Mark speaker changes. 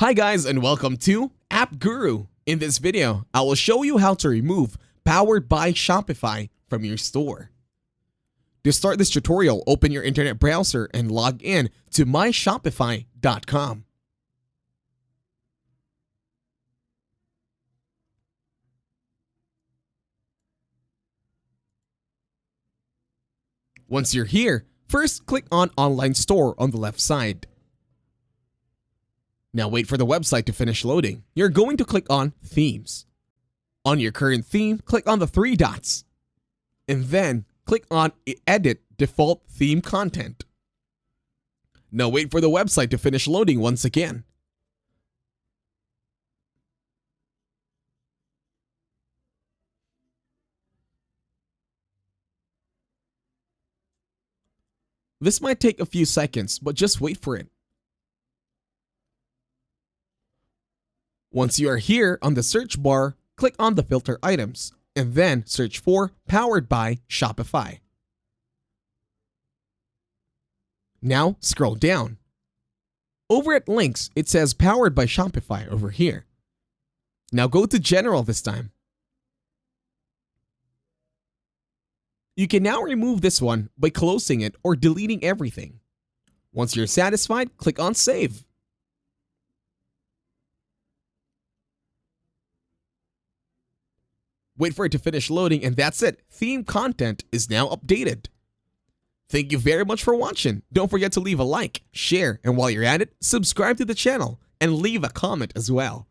Speaker 1: Hi guys and welcome to App Guru. In this video, I will show you how to remove Powered by Shopify from your store. To start this tutorial, open your internet browser and log in to myshopify.com. Once you're here, first click on Online Store on the left side. Now wait for the website to finish loading. You're going to click on Themes. On your current theme, click on the three dots. And then click on Edit Default Theme Content. Now wait for the website to finish loading once again. This might take a few seconds, but just wait for it. Once you are here on the search bar, click on the filter items and then search for Powered by Shopify. Now scroll down. Over at links, it says Powered by Shopify over here. Now go to General this time. You can now remove this one by closing it or deleting everything. Once you're satisfied, click on Save. Wait for it to finish loading and that's it. Theme content is now updated. Thank you very much for watching. Don't forget to leave a like, share, and while you're at it, subscribe to the channel and leave a comment as well.